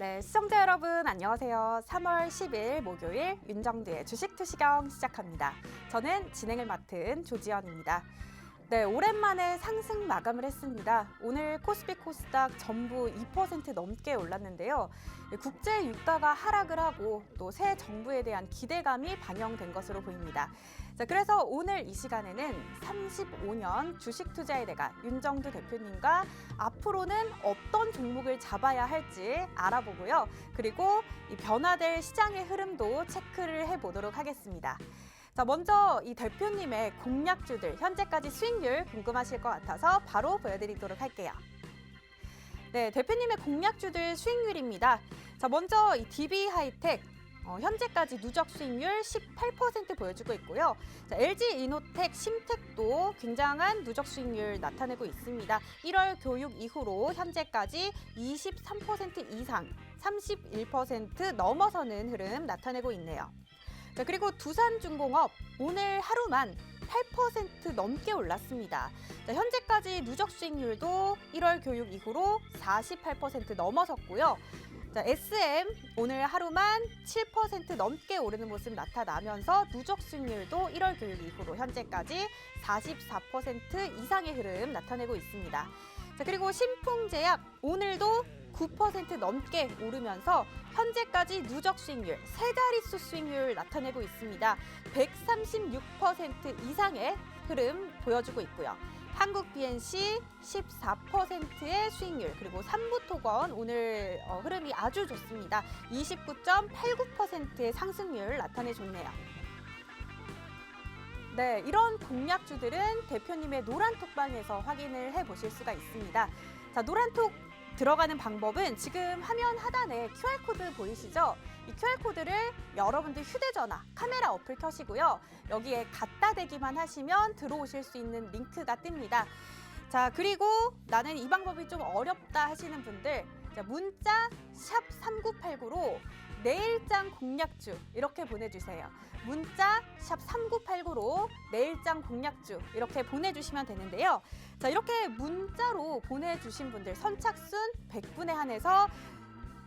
네, 시청자 여러분 안녕하세요. 3월 10일 목요일 윤정두의 주식 투시경 시작합니다. 저는 진행을 맡은 조지연입니다. 네, 오랜만에 상승 마감을 했습니다. 오늘 코스피 코스닥 전부 2% 넘게 올랐는데요. 국제 유가가 하락을 하고 또 새 정부에 대한 기대감이 반영된 것으로 보입니다. 자, 그래서 오늘 이 시간에는 35년 주식 투자의 대가 윤정두 대표님과 앞으로는 어떤 종목을 잡아야 할지 알아보고요. 그리고 이 변화될 시장의 흐름도 체크를 해보도록 하겠습니다. 자, 먼저 이 대표님의 공략주들 현재까지 수익률 궁금하실 것 같아서 바로 보여드리도록 할게요. 네, 대표님의 공략주들 수익률입니다. 자, 먼저 이 DB 하이텍 현재까지 누적 수익률 18% 보여주고 있고요. 자, LG 이노텍, 심텍도 굉장한 누적 수익률 나타내고 있습니다. 1월 교육 이후로 현재까지 23% 이상, 31% 넘어서는 흐름 나타내고 있네요. 자, 그리고 두산중공업 오늘 하루만 8% 넘게 올랐습니다. 자, 현재까지 누적 수익률도 1월 교육 이후로 48% 넘어섰고요. 자, SM 오늘 하루만 7% 넘게 오르는 모습 나타나면서 누적 수익률도 1월 교육 이후로 현재까지 44% 이상의 흐름 나타내고 있습니다. 자, 그리고 신풍제약 오늘도 9% 넘게 오르면서 현재까지 누적 수익률, 세 자릿수 수익률 나타내고 있습니다. 136% 이상의 흐름 보여주고 있고요. 한국 BNC 14%의 수익률, 그리고 삼부토건 오늘 흐름이 아주 좋습니다. 29.89%의 상승률 나타내줬네요. 네, 이런 공략주들은 대표님의 노란톡방에서 확인을 해보실 수가 있습니다. 자, 노란톡 들어가는 방법은 지금 화면 하단에 QR코드 보이시죠? 이 QR코드를 여러분들 휴대전화, 카메라 어플 켜시고요. 여기에 갖다 대기만 하시면 들어오실 수 있는 링크가 뜹니다. 자, 그리고 나는 이 방법이 좀 어렵다 하시는 분들, 자, 문자 샵 3989로 내일장 공략주 이렇게 보내주세요. 문자 샵 3989로 내일장 공략주 이렇게 보내주시면 되는데요. 자, 이렇게 문자로 보내주신 분들 선착순 100분에 한해서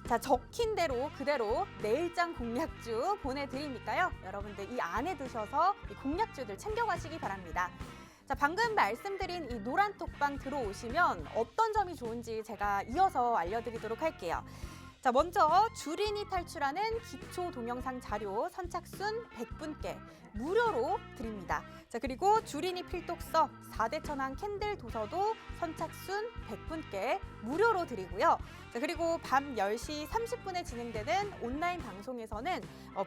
자, 적힌 대로 그대로 내일장 공략주 보내드리니까요. 여러분들 이 안에 드셔서 이 공략주들 챙겨가시기 바랍니다. 자, 방금 말씀드린 이 노란톡방 들어오시면 어떤 점이 좋은지 제가 이어서 알려드리도록 할게요. 자, 먼저 주린이 탈출하는 기초 동영상 자료 선착순 100분께 무료로 드립니다. 자, 그리고 주린이 필독서 4대 천왕 캔들 도서도 선착순 100분께 무료로 드리고요. 자, 그리고 밤 10시 30분에 진행되는 온라인 방송에서는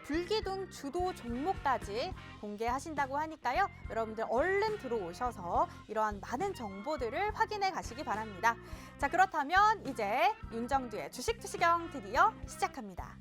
불기둥 주도 종목까지 공개하신다고 하니까요. 여러분들 얼른 들어오셔서 이러한 많은 정보들을 확인해 가시기 바랍니다. 자, 그렇다면 이제 윤정두의 주식 투시경 드디어 시작합니다.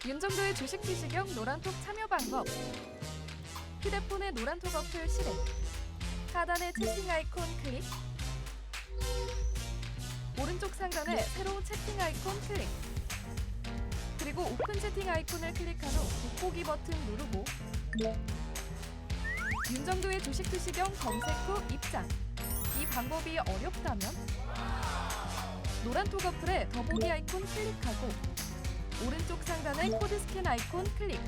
윤정도의 주식 투시경 노란톡 참여 방법. 휴대폰의 노란톡 어플 실행. 하단의 채팅 아이콘 클릭. 오른쪽 상단에 새로운 채팅 아이콘 클릭. 그리고 오픈 채팅 아이콘을 클릭한 후 돋보기 버튼 누르고 윤정도의 주식 투시경 검색 후 입장. 이 방법이 어렵다면 노란톡 어플에 더보기 아이콘 클릭하고 오른쪽 상단의 코드 스캔 아이콘 클릭.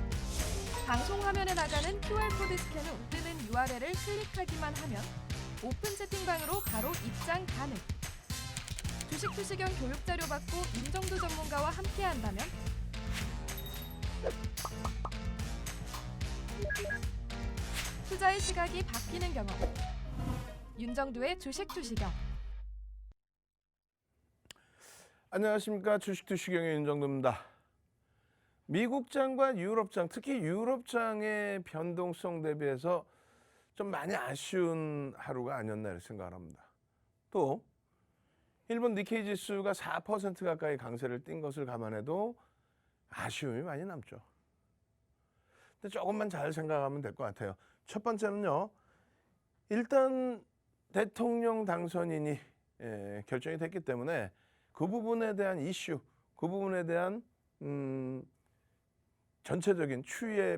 방송 화면에 나가는 QR코드 스캔 후 뜨는 URL을 클릭하기만 하면 오픈 채팅방으로 바로 입장 가능. 주식 투시경 교육 자료 받고 윤정도 전문가와 함께 한다면 투자의 시각이 바뀌는 경험. 윤정도의 주식 투시경. 안녕하십니까. 주식 투시경의 윤정도입니다. 미국장과 유럽장, 특히 유럽장의 변동성 대비해서 좀 많이 아쉬운 하루가 아니었나 이렇게 생각을 합니다. 또 일본 니케이 지수가 4% 가까이 강세를 띈 것을 감안해도 아쉬움이 많이 남죠. 근데 조금만 잘 생각하면 될 것 같아요. 첫 번째는요. 일단 대통령 당선인이 결정이 됐기 때문에 그 부분에 대한 이슈, 그 부분에 대한 전체적인 추이의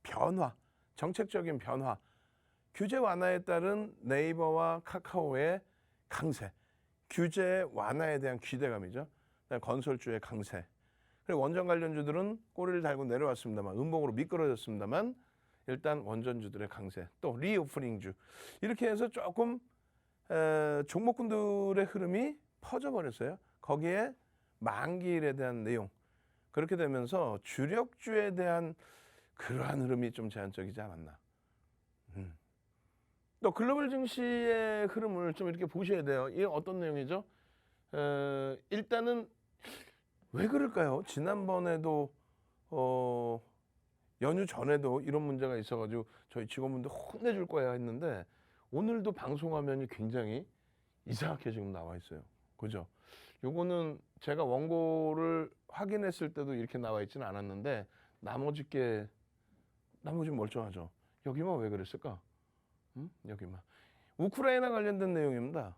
변화, 정책적인 변화, 규제 완화에 따른 네이버와 카카오의 강세, 규제 완화에 대한 기대감이죠. 건설주의 강세. 그리고 원전 관련주들은 꼬리를 달고 내려왔습니다만, 음봉으로 미끄러졌습니다만, 일단 원전주들의 강세, 또 리오프닝주, 이렇게 해서 조금 종목군들의 흐름이 퍼져버렸어요. 거기에 만기일에 대한 내용, 그렇게 되면서 주력주에 대한 그러한 흐름이 좀 제한적이지 않았나. 또 글로벌 증시의 흐름을 좀 이렇게 보셔야 돼요. 이게 어떤 내용이죠? 일단은 왜 그럴까요? 지난번에도 연휴 전에도 이런 문제가 있어가지고 저희 직원분들 혼내줄 거야 했는데 오늘도 방송 화면이 굉장히 이상하게 지금 나와 있어요. 그죠? 요거는 제가 원고를 확인했을 때도 이렇게 나와 있지는 않았는데 나머지 멀쩡하죠. 여기만 왜 그랬을까? 여기만. 우크라이나 관련된 내용입니다.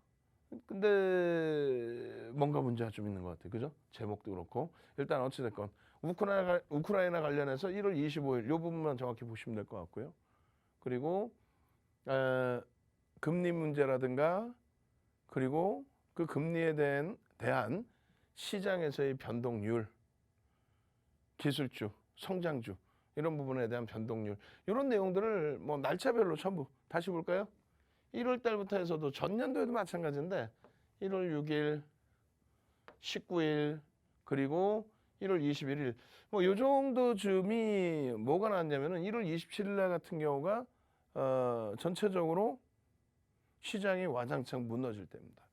근데 뭔가 문제가 좀 있는 것 같아요. 그죠? 제목도 그렇고. 일단 어찌됐건 우크라이나 관련해서 1월 25일 이 부분만 정확히 보시면 될 것 같고요. 그리고 금리 문제라든가 그리고 그 금리에 대한 시장에서의 변동률, 기술주, 성장주 이런 부분에 대한 변동률 이런 내용들을 뭐 날짜별로 전부 다시 볼까요? 1월 달부터 해서도 전년도에도 마찬가지인데 1월 6일, 19일 그리고 1월 21일 뭐 요 정도 쯤이 뭐가 나왔냐면은 1월 27일 날 같은 경우가 전체적으로 시장이 와장창 무너질 때입니다.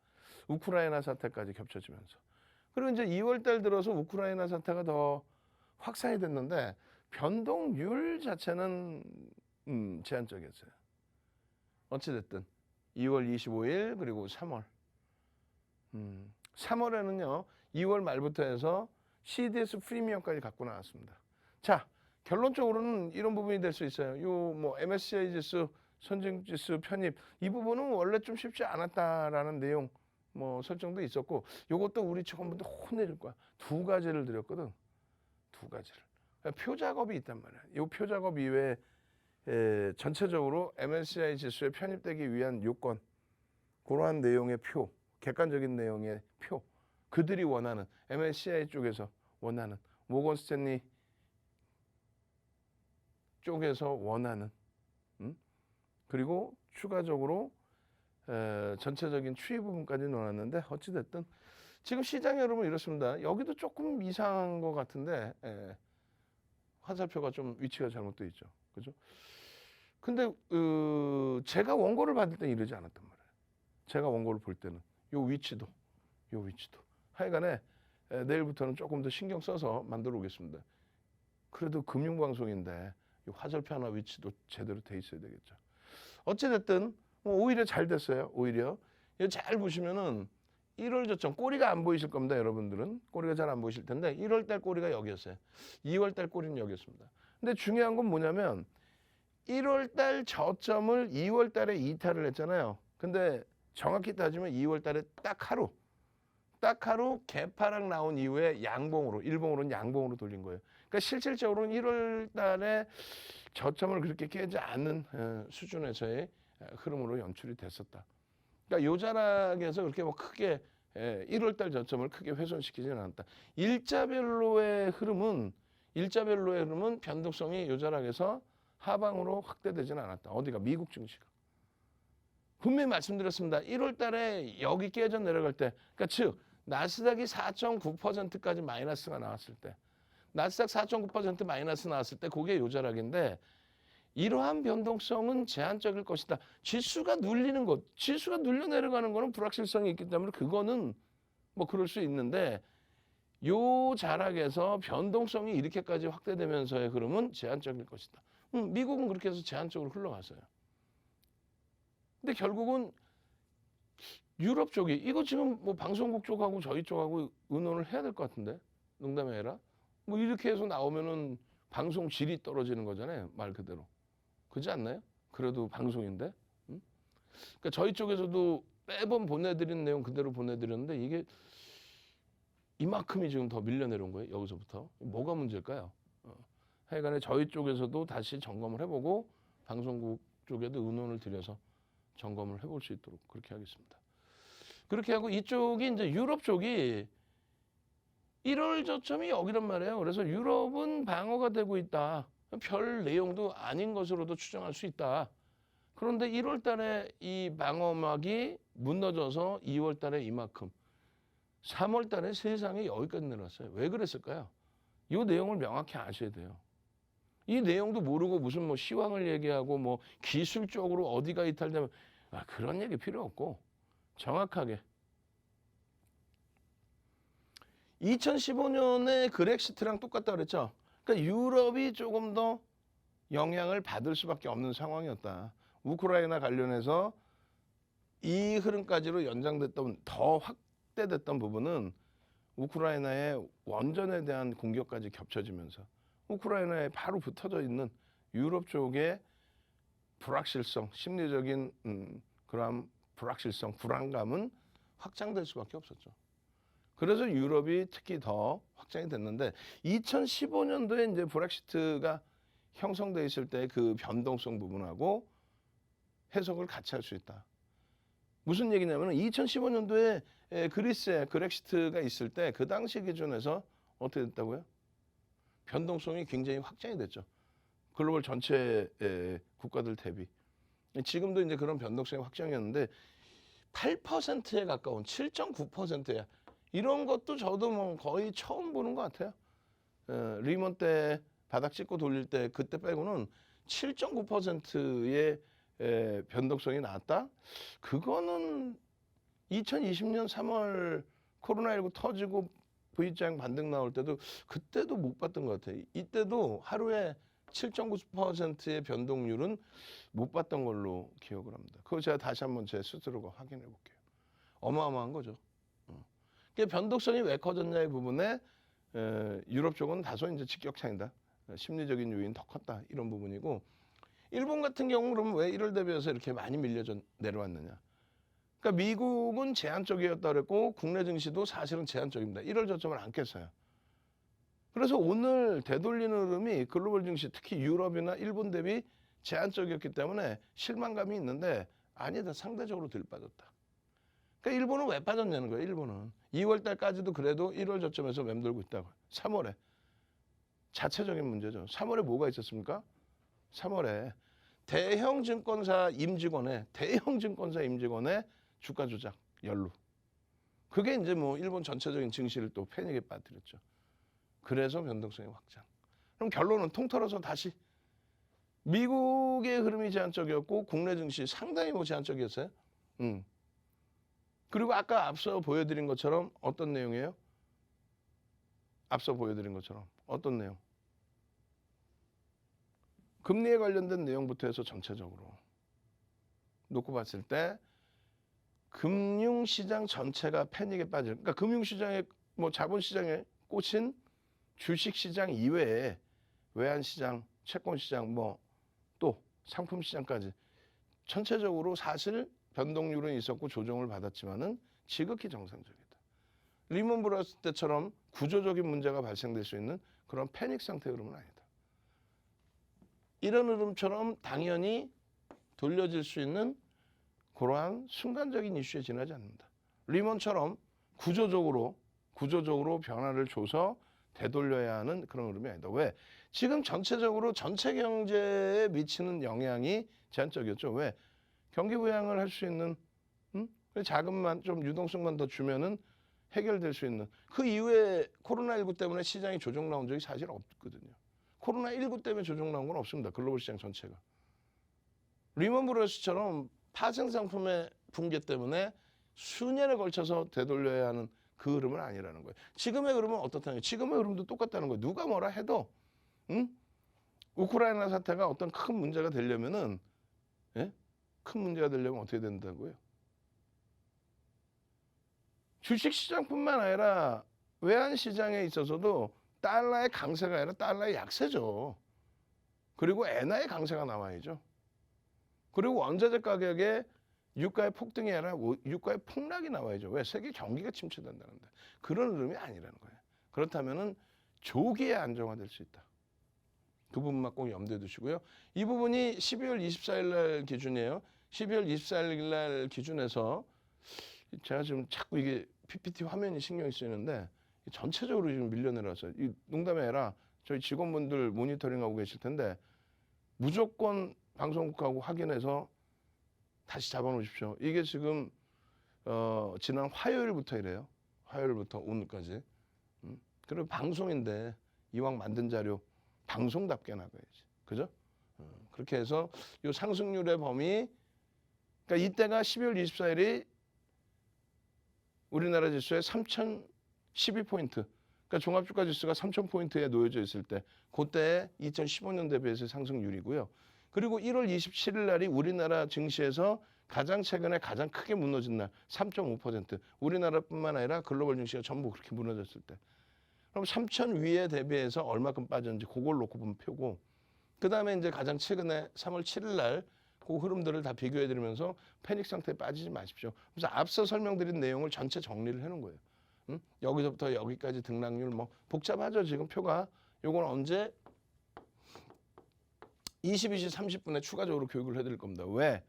우크라이나 사태까지 겹쳐지면서. 그리고 이제 2월 달 들어서 우크라이나 사태가 더 확산이 됐는데 변동률 자체는 제한적이었어요. 어찌됐든 2월 25일 그리고 3월 3월에는요 2월 말부터 해서 CDS 프리미엄까지 갖고 나왔습니다. 자 결론적으로는 이런 부분이 될 수 있어요. 요 뭐 MSCI 지수 선진지수 편입 이 부분은 원래 좀 쉽지 않았다라는 내용 뭐 설정도 있었고 요것도 우리 직원분들 혼내줄 거야. 두 가지를 드렸거든. 두 가지를. 표 작업이 있단 말이야. 요 표 작업 이외에 전체적으로 MSCI 지수에 편입되기 위한 요건 그러한 내용의 표, 객관적인 내용의 표 그들이 원하는 MSCI 쪽에서 원하는 모건 스탠리 쪽에서 원하는 그리고 추가적으로 전체적인 추이 부분까지 넣어놨는데 어찌됐든 지금 시장 여러분 이렇습니다. 여기도 조금 이상한 것 같은데 화살표가 좀 위치가 잘못되어 있죠. 그죠? 근데 제가 원고를 받을 때는 이러지 않았단 말이에요. 제가 원고를 볼 때는 요 위치도 하여간에 내일부터는 조금 더 신경 써서 만들어 오겠습니다. 그래도 금융방송인데 이 화살표 하나 위치도 제대로 돼 있어야 되겠죠. 어찌됐든 오히려 잘 됐어요. 오히려 이거 잘 보시면은 1월 저점 꼬리가 안 보이실 겁니다. 여러분들은 꼬리가 잘 안 보이실 텐데 1월 달 꼬리가 여기였어요. 2월 달 꼬리는 여기였습니다. 근데 중요한 건 뭐냐면 1월 달 저점을 2월 달에 이탈을 했잖아요. 근데 정확히 따지면 2월 달에 딱 하루 개파락 나온 이후에 양봉으로 일봉으로는 양봉으로 돌린 거예요. 그러니까 실질적으로는 1월 달에 저점을 그렇게 깨지 않는 수준에서의 흐름으로 연출이 됐었다. 그러니까 요 자락에서 그렇게 뭐 크게 1월달 저점을 크게 훼손시키지는 않았다. 일자별로의 흐름은 변동성이 요 자락에서 하방으로 확대되지는 않았다. 어디가? 미국 증시가. 분명히 말씀드렸습니다. 1월달에 여기 깨져 내려갈 때, 그러니까 즉 나스닥이 4.9%까지 마이너스가 나왔을 때, 나스닥 4.9% 마이너스 나왔을 때 그게 요 자락인데, 이러한 변동성은 제한적일 것이다. 지수가 눌리는 것, 지수가 눌려 내려가는 거는 불확실성이 있기 때문에 그거는 뭐 그럴 수 있는데, 요 자락에서 변동성이 이렇게까지 확대되면서의 흐름은 제한적일 것이다. 미국은 그렇게 해서 제한적으로 흘러갔어요. 근데 결국은 유럽 쪽이 이거 지금 뭐 방송국 쪽하고 저희 쪽하고 의논을 해야 될 것 같은데, 농담이 아니라 뭐 이렇게 해서 나오면은 방송 질이 떨어지는 거잖아요, 말 그대로. 그렇지 않나요? 그래도 방송인데. 그러니까 저희 쪽에서도 매번 보내드린 내용 그대로 보내드렸는데 이게 이만큼이 지금 더 밀려 내려온 거예요. 여기서부터. 뭐가 문제일까요? 하여간에 저희 쪽에서도 다시 점검을 해보고 방송국 쪽에도 의논을 드려서 점검을 해볼 수 있도록 그렇게 하겠습니다. 그렇게 하고 이쪽이 이제 유럽 쪽이 1월 저점이 여기란 말이에요. 그래서 유럽은 방어가 되고 있다. 별 내용도 아닌 것으로도 추정할 수 있다. 그런데 1월 달에 이 방어막이 무너져서 2월 달에 이만큼, 3월 달에 세상이 여기까지 내려왔어요. 왜 그랬을까요? 이 내용을 명확히 아셔야 돼요. 이 내용도 모르고 무슨 뭐 시황을 얘기하고 뭐 기술적으로 어디가 이탈되면 그런 얘기 필요 없고 정확하게 2015년에 그렉시트랑 똑같다 그랬죠. 그러니까 유럽이 조금 더 영향을 받을 수밖에 없는 상황이었다. 우크라이나 관련해서 이 흐름까지로 연장됐던 더 확대됐던 부분은 우크라이나의 원전에 대한 공격까지 겹쳐지면서 우크라이나에 바로 붙어져 있는 유럽 쪽의 불확실성, 심리적인 그런 불확실성, 불안감은 확장될 수밖에 없었죠. 그래서 유럽이 특히 더 확장이 됐는데 2015년도에 이제 브렉시트가 형성돼 있을 때 그 변동성 부분하고 해석을 같이 할 수 있다. 무슨 얘기냐면 2015년도에 그리스에 그렉시트가 있을 때 그 당시 기준에서 어떻게 됐다고요? 변동성이 굉장히 확장이 됐죠. 글로벌 전체 국가들 대비. 지금도 이제 그런 변동성이 확장이었는데 8%에 가까운 7.9%야. 이런 것도 저도 뭐 거의 처음 보는 것 같아요. 리먼 때 바닥 찍고 돌릴 때 그때 빼고는 7.9%의 변동성이 나왔다? 그거는 2020년 3월 코로나19 터지고 V자형 반등 나올 때도 그때도 못 봤던 것 같아요. 이때도 하루에 7.9%의 변동률은 못 봤던 걸로 기억을 합니다. 그거 제가 다시 한번 제 스스로가 확인해 볼게요. 어마어마한 거죠. 변동성이 왜 커졌냐의 부분에 유럽 쪽은 다소 이제 직격차이다. 심리적인 요인 더 컸다. 이런 부분이고 일본 같은 경우는 그러면 왜 1월 대비해서 이렇게 많이 밀려져 내려왔느냐. 그러니까 미국은 제한적이었다 그랬고 국내 증시도 사실은 제한적입니다. 1월 저점을 안 깼어요. 그래서 오늘 되돌리는 흐름이 글로벌 증시 특히 유럽이나 일본 대비 제한적이었기 때문에 실망감이 있는데 아니다. 상대적으로 덜 빠졌다. 그러니까 일본은 왜 빠졌냐는 거예요. 일본은 2월 달까지도 그래도 1월 저점에서 맴돌고 있다고요. 3월에 자체적인 문제죠. 3월에 뭐가 있었습니까? 3월에 대형 증권사 임직원의 주가 조작 연루. 그게 이제 뭐 일본 전체적인 증시를 또 패닉에 빠뜨렸죠. 그래서 변동성의 확장. 그럼 결론은 통틀어서 다시 미국의 흐름이 제한적이었고 국내 증시 상당히 뭐 제한적이었어요. 그리고 아까 앞서 보여드린 것처럼 어떤 내용이에요? 앞서 보여드린 것처럼 어떤 내용? 금리에 관련된 내용부터 해서 전체적으로 놓고 봤을 때 금융시장 전체가 패닉에 빠질, 그러니까 금융시장에 뭐 자본시장에 꽂힌 주식시장 이외에 외환시장, 채권시장, 뭐 또 상품시장까지 전체적으로 사실 변동률은 있었고 조정을 받았지만은 지극히 정상적이다. 리먼 브러스 때처럼 구조적인 문제가 발생될 수 있는 그런 패닉 상태 흐름은 아니다. 이런 흐름처럼 당연히 돌려질 수 있는 그러한 순간적인 이슈에 지나지 않는다. 리먼처럼 구조적으로 변화를 줘서 되돌려야 하는 그런 흐름이 아니다. 왜? 지금 전체적으로 전체 경제에 미치는 영향이 제한적이었죠. 왜? 경기 부양을 할 수 있는 자금만 좀 유동성만 더 주면은 해결될 수 있는 그 이후에 코로나19 때문에 시장이 조정 나온 적이 사실 없거든요. 코로나19 때문에 조정 나온 건 없습니다. 글로벌 시장 전체가. 리먼 브러스처럼 파생 상품의 붕괴 때문에 수년에 걸쳐서 되돌려야 하는 그 흐름은 아니라는 거예요. 지금의 흐름은 어떻다는 거예요? 지금의 흐름도 똑같다는 거예요. 누가 뭐라 해도 우크라이나 사태가 어떤 큰 문제가 되려면은 큰 문제가 되려면 어떻게 된다고요? 주식시장뿐만 아니라 외환시장에 있어서도 달러의 강세가 아니라 달러의 약세죠. 그리고 엔화의 강세가 나와야죠. 그리고 원자재 가격에 유가의 폭등이 아니라 유가의 폭락이 나와야죠. 왜? 세계 경기가 침체된다는데. 그런 흐름이 아니라는 거예요. 그렇다면은 조기에 안정화될 수 있다. 그 부분만 꼭 염두에 두시고요. 이 부분이 12월 24일 날 기준이에요. 12월 24일 날 기준에서 제가 지금 자꾸 이게 PPT 화면이 신경이 쓰이는데 전체적으로 지금 밀려내려서 이 농담이 아니라 저희 직원분들 모니터링하고 계실 텐데 무조건 방송국하고 확인해서 다시 잡아놓으십시오. 이게 지금 지난 화요일부터 이래요. 화요일부터 오늘까지. 그리고 방송인데 이왕 만든 자료 방송답게 나가야지. 그죠? 그렇게 해서 이 상승률의 범위 그러니까 이때가 12월 24일이 우리나라 지수의 3012포인트 그러니까 종합주가 지수가 3000포인트에 놓여져 있을 때 그때 2015년 대비해서 상승률이고요. 그리고 1월 27일 날이 우리나라 증시에서 가장 최근에 가장 크게 무너진 날 3.5% 우리나라뿐만 아니라 글로벌 증시가 전부 그렇게 무너졌을 때 그럼 3,000 위에 대비해서 얼마큼 빠졌는지 그걸 놓고 보면 표고 그 다음에 이제 가장 최근에 3월 7일 날 그 흐름들을 다 비교해드리면서 패닉 상태에 빠지지 마십시오. 그래서 앞서 설명드린 내용을 전체 정리를 해놓은 거예요. 여기서부터 여기까지 등락률 뭐 복잡하죠 지금 표가. 요건 언제 22시 30분에 추가적으로 교육을 해드릴 겁니다. 왜?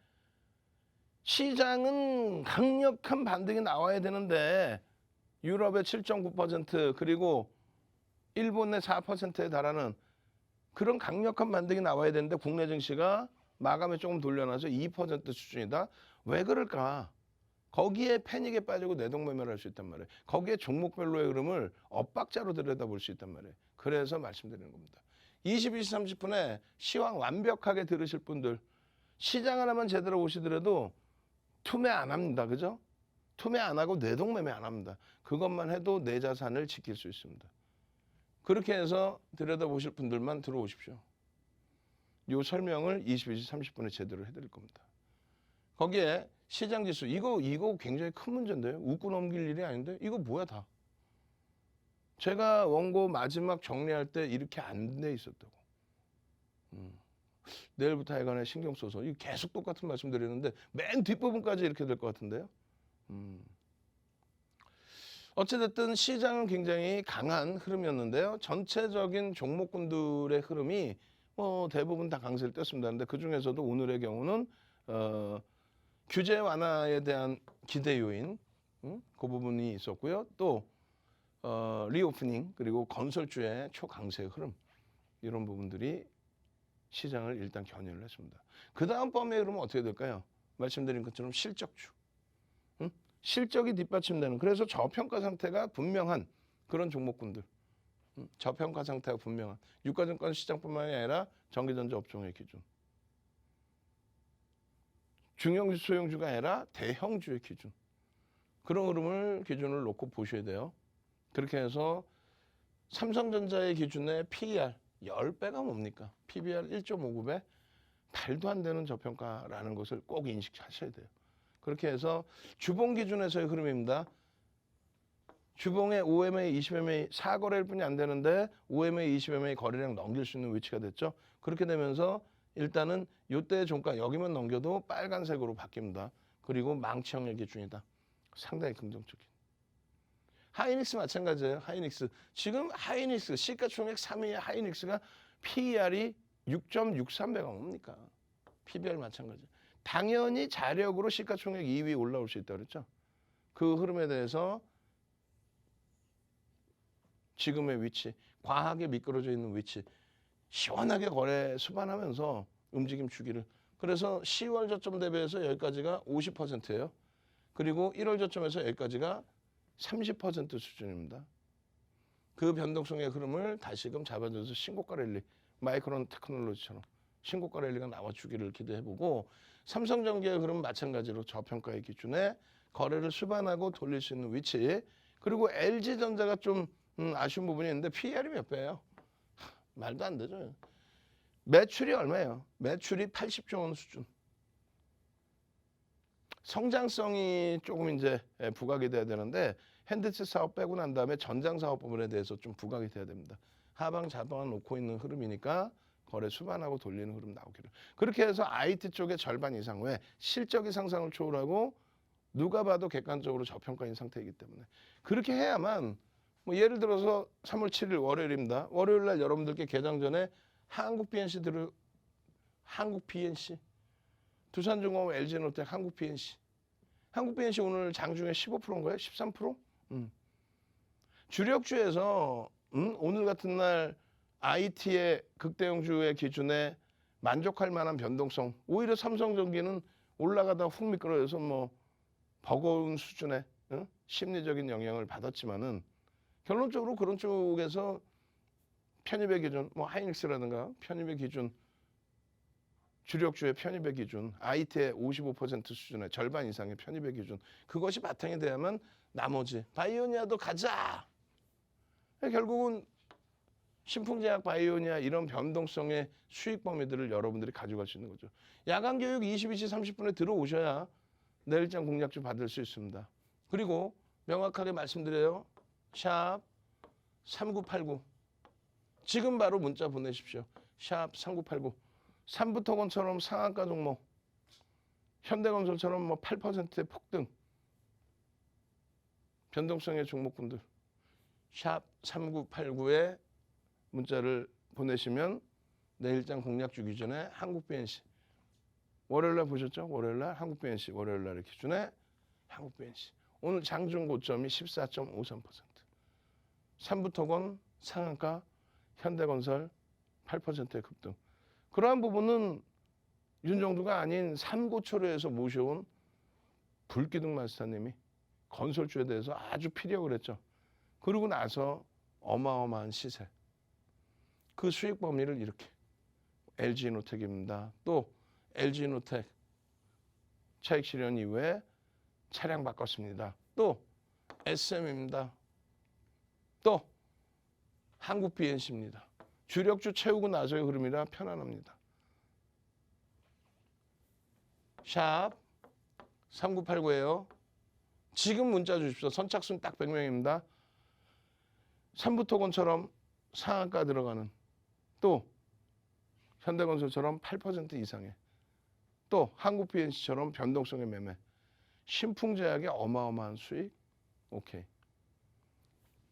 시장은 강력한 반등이 나와야 되는데 유럽의 7.9% 그리고 일본의 4%에 달하는 그런 강력한 반등이 나와야 되는데 국내 증시가 마감에 조금 돌려놔서 2% 수준이다. 왜 그럴까? 거기에 패닉에 빠지고 내동매매를 할 수 있단 말이에요. 거기에 종목별로의 흐름을 엇박자로 들여다볼 수 있단 말이에요. 그래서 말씀드리는 겁니다. 22시 30분에 시황 완벽하게 들으실 분들 시장 하나만 제대로 보시더라도 투매 안 합니다. 그죠? 투매 안 하고 내동매매 안 합니다. 그것만 해도 내 자산을 지킬 수 있습니다. 그렇게 해서 들여다보실 분들만 들어오십시오. 이 설명을 22시 30분에 제대로 해드릴 겁니다. 거기에 시장지수 이거 굉장히 큰 문제인데요. 웃고 넘길 일이 아닌데 이거 뭐야 다. 제가 원고 마지막 정리할 때 이렇게 안 돼 있었다고. 내일부터 하여간에 신경 써서 이거 계속 똑같은 말씀 드리는데 맨 뒷부분까지 이렇게 될 것 같은데요. 어찌됐든 시장은 굉장히 강한 흐름이었는데요. 전체적인 종목군들의 흐름이 대부분 다 강세를 띄었습니다. 그런데 그중에서도 오늘의 경우는 규제 완화에 대한 기대 요인 그 부분이 있었고요. 또 리오프닝 그리고 건설주의 초강세 흐름 이런 부분들이 시장을 일단 견인을 했습니다. 그 다음 범위의 흐름은 어떻게 될까요? 말씀드린 것처럼 실적주. 실적이 뒷받침되는 그래서 저평가 상태가 분명한 그런 종목군들. 저평가 상태가 분명한 유가증권 시장뿐만이 아니라 전기전자 업종의 기준. 중형주 소형주가 아니라 대형주의 기준. 그런 흐름을 기준을 놓고 보셔야 돼요. 그렇게 해서 삼성전자의 기준에 PER 10배가 뭡니까? PBR 1.59배 말도 안 되는 저평가라는 것을 꼭 인식하셔야 돼요. 그렇게 해서 주봉 기준에서의 흐름입니다. 주봉의 OMA, 20MA 4거래일 뿐이 안 되는데 OMA, 20MA 거래량 넘길 수 있는 위치가 됐죠. 그렇게 되면서 일단은 이때 종가 여기만 넘겨도 빨간색으로 바뀝니다. 그리고 망치형의 기준이다. 상당히 긍정적인. 하이닉스 마찬가지예요. 하이닉스. 지금 하이닉스 시가총액 3위의 하이닉스가 PER이 6.63배가 뭡니까? PBR 마찬가지. 당연히 자력으로 시가총액 2위 올라올 수 있다 그랬죠. 그 흐름에 대해서 지금의 위치, 과하게 미끄러져 있는 위치, 시원하게 거래 수반하면서 움직임 주기를. 그래서 10월 저점 대비해서 여기까지가 50%예요. 그리고 1월 저점에서 여기까지가 30% 수준입니다. 그 변동성의 흐름을 다시금 잡아줘서 신고가 랠리, 마이크론 테크놀로지처럼 신고가 랠리가 나와주기를 기대해보고, 삼성전기의 흐름 마찬가지로 저평가의 기준에 거래를 수반하고 돌릴 수 있는 위치, 그리고 LG전자가 좀 아쉬운 부분이 있는데 PER이 몇 배예요? 말도 안 되죠. 매출이 얼마예요? 매출이 80조 원 수준. 성장성이 조금 이제 부각이 돼야 되는데 핸드셋 사업 빼고 난 다음에 전장 사업 부분에 대해서 좀 부각이 돼야 됩니다. 하방 자방 놓고 있는 흐름이니까 거래 수반하고 돌리는 흐름 나오기를. 그렇게 해서 IT 쪽의 절반 이상 외 실적이 상상을 초월하고 누가 봐도 객관적으로 저평가인 상태이기 때문에 그렇게 해야만, 뭐 예를 들어서 3월 7일 월요일입니다. 월요일 날 여러분들께 개장 전에 한국 BNC, 두산중공업, LG노텍, 한국 BNC 오늘 장중에 15%인가요? 13%? 주력주에서 오늘 같은 날 IT의 극대형주의 기준에 만족할 만한 변동성, 오히려 삼성전기는 올라가다 훅 미끄러져서 뭐 버거운 수준의 심리적인 영향을 받았지만은 결론적으로 그런 쪽에서 편입의 기준, 뭐 하이닉스라든가 편입의 기준, 주력주의 편입의 기준, IT의 55% 수준의 절반 이상의 편입의 기준, 그것이 바탕이 돼야만 나머지 바이오니아도 가자. 결국은 신풍제약, 바이오니아 이런 변동성의 수익 범위들을 여러분들이 가져갈 수 있는 거죠. 야간 교육 22시 30분에 들어오셔야 내일장 공략주 받을 수 있습니다. 그리고 명확하게 말씀드려요. 샵 3989. 지금 바로 문자 보내십시오. 샵 3989. 삼부토건처럼 상한가 종목, 현대건설처럼 뭐 8%의 폭등, 변동성의 종목군들 샵 3989에 문자를 보내시면 내일장 공략주 기준에 한국 BNC, 월요일날 보셨죠? 월요일날 한국 BNC, 월요일날의 기준에 한국 BNC. 오늘 장중 고점이 14.53%. 삼부토건 상한가, 현대건설 8%의 급등. 그러한 부분은 윤정두가 아닌 삼고초려에서 모셔온 불기둥 마스터님이 건설주에 대해서 아주 피력을 했죠. 그러고 나서 어마어마한 시세. 그 수익 범위를 이렇게 LG노텍입니다. 또 LG노텍 차익 실현 이후에 차량 바꿨습니다. 또 SM입니다. 또 한국 BNC입니다. 주력주 채우고 나서의 흐름이라 편안합니다. 샵 3989예요. 지금 문자 주십시오. 선착순 딱 100명입니다. 삼부토건처럼 상한가 들어가는, 또 현대건설처럼 8% 이상의, 또 한국 BNC처럼 변동성의 매매, 신풍제약의 어마어마한 수익. 오케이.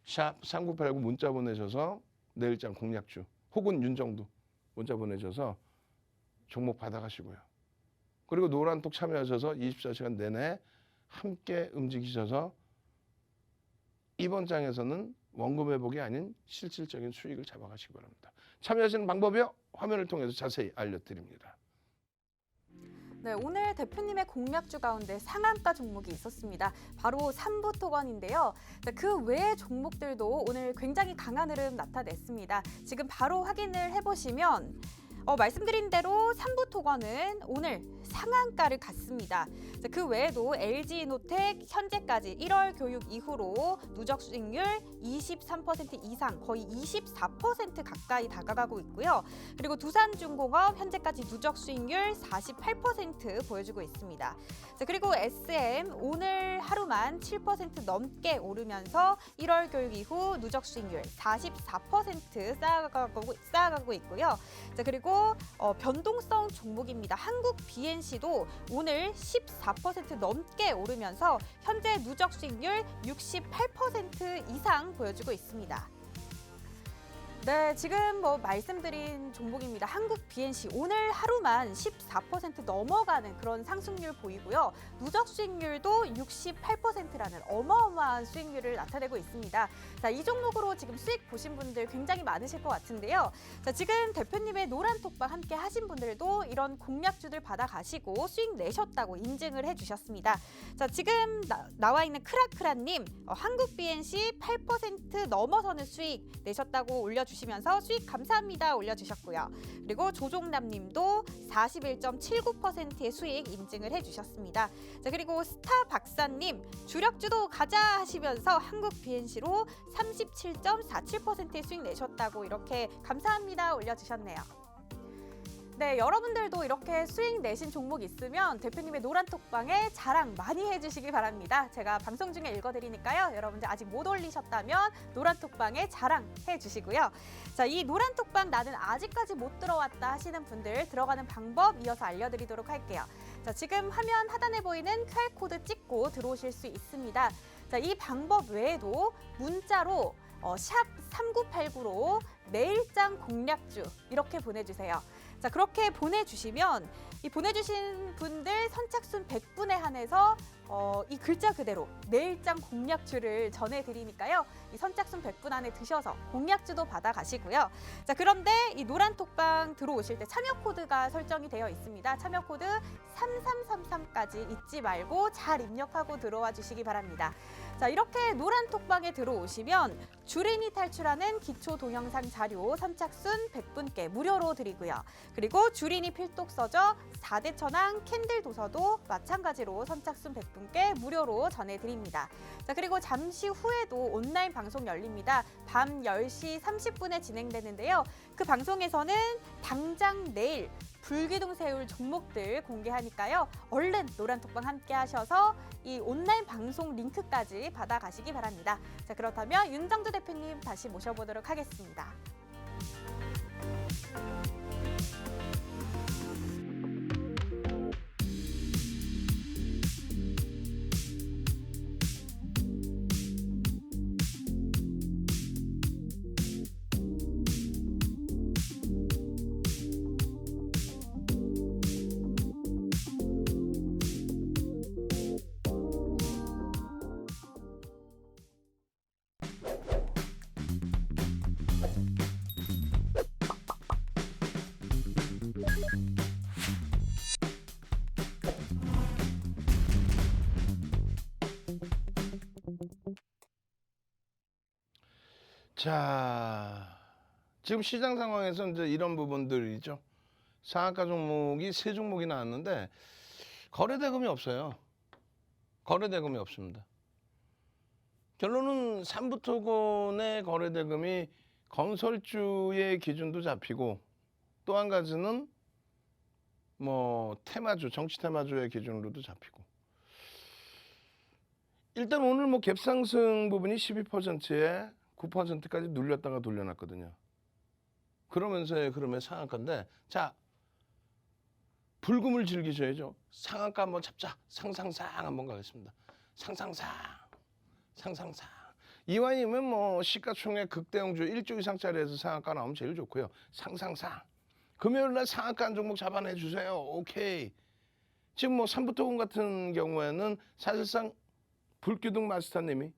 샵 3989 문자 보내셔서 내일장 공략주 혹은 윤정두 문자 보내셔서 종목 받아가시고요. 그리고 노란톡 참여하셔서 24시간 내내 함께 움직이셔서 이번 장에서는 원금 회복이 아닌 실질적인 수익을 잡아가시기 바랍니다. 참여하시는 방법이요. 화면을 통해서 자세히 알려드립니다. 네, 오늘 대표님의 공략주 가운데 상한가 종목이 있었습니다. 바로 삼부토건인데요. 그 외의 종목들도 오늘 굉장히 강한 흐름 나타냈습니다. 지금 바로 확인을 해보시면 말씀드린 대로 삼부토건은 오늘 상한가를 갔습니다. 그 외에도 LG노텍 현재까지 1월 교육 이후로 누적 수익률 23% 이상, 거의 24% 가까이 다가가고 있고요. 그리고 두산중공업 현재까지 누적 수익률 48% 보여주고 있습니다. 그리고 SM 오늘 하루만 7% 넘게 오르면서 1월 교육 이후 누적 수익률 44% 쌓아가고 있고요. 그리고 변동성 종목입니다. 한국 BNC도 오늘 14% 넘게 오르면서 현재 누적 수익률 68% 이상 보여주고 있습니다. 네, 지금 뭐 말씀드린 종목입니다. 한국 BNC 오늘 하루만 14% 넘어가는 그런 상승률 보이고요. 누적 수익률도 68%라는 어마어마한 수익률을 나타내고 있습니다. 자, 이 종목으로 지금 수익 보신 분들 굉장히 많으실 것 같은데요. 자, 지금 대표님의 노란 톡방 함께 하신 분들도 이런 공략주들 받아가시고 수익 내셨다고 인증을 해주셨습니다. 자, 지금 나와 있는 크라크라님, 한국 BNC 8% 넘어서는 수익 내셨다고 올려주시면서 수익 감사합니다 올려주셨고요. 그리고 조종남님도 41.79%의 수익 인증을 해주셨습니다. 자, 그리고 스타 박사님, 주력주도 가자 하시면서 한국 BNC로 37.47%의 수익 내셨다고 이렇게 감사합니다 올려주셨네요. 네, 여러분들도 이렇게 수익 내신 종목 있으면 대표님의 노란 톡방에 자랑 많이 해주시기 바랍니다. 제가 방송 중에 읽어드리니까요. 여러분들 아직 못 올리셨다면 노란 톡방에 자랑해 주시고요. 자, 이 노란 톡방 나는 아직까지 못 들어왔다 하시는 분들 들어가는 방법 이어서 알려드리도록 할게요. 자, 지금 화면 하단에 보이는 QR코드 찍고 들어오실 수 있습니다. 자, 이 방법 외에도 문자로 샵 3989로 내일장 공략주 이렇게 보내주세요. 자, 그렇게 보내주시면 이 보내주신 분들 선착순 100분에 한해서 이 글자 그대로 내일장 공략주를 전해드리니까요. 이 선착순 100분 안에 드셔서 공략주도 받아가시고요. 자, 그런데 이 노란 톡방 들어오실 때 참여 코드가 설정이 되어 있습니다. 참여 코드 3333까지 잊지 말고 잘 입력하고 들어와 주시기 바랍니다. 자, 이렇게 노란 톡방에 들어오시면 주린이 탈출하는 기초 동영상 자료 선착순 100분께 무료로 드리고요. 그리고 주린이 필독서적 4대 천왕 캔들 도서도 마찬가지로 선착순 100분께 무료로 전해드립니다. 자, 그리고 잠시 후에도 온라인 방송 열립니다. 밤 10시 30분에 진행되는데요. 그 방송에서는 당장 내일 불기둥 세울 종목들 공개하니까요. 얼른 노란 톡방 함께 하셔서 이 온라인 방송 링크까지 받아가시기 바랍니다. 자, 그렇다면 윤정두 대표님 다시 모셔보도록 하겠습니다. 자, 지금 시장 상황에서 이제 이런 부분들이죠. 상한가 종목이 세 종목이 나왔는데 거래대금이 없어요. 거래대금이 없습니다. 결론은 삼부토건의 거래대금이 건설주의 기준도 잡히고 또 한 가지는 뭐 테마주, 정치 테마주의 기준으로도 잡히고 일단 오늘 뭐 갭상승 부분이 12%에 9%까지 눌렸다가 돌려놨거든요. 그러면서의 흐름의 상한가인데 자, 불금을 즐기셔야죠. 상한가 한번 잡자. 상상상 한번 가겠습니다. 상상상. 이왕이면 뭐 시가총액 극대형주 1조 이상짜리에서 상한가 나오면 제일 좋고요. 상상상. 금요일날 상한가 한 종목 잡아내 주세요. 오케이. 지금 뭐 삼부토건 같은 경우에는 사실상 불기둥 마스터님이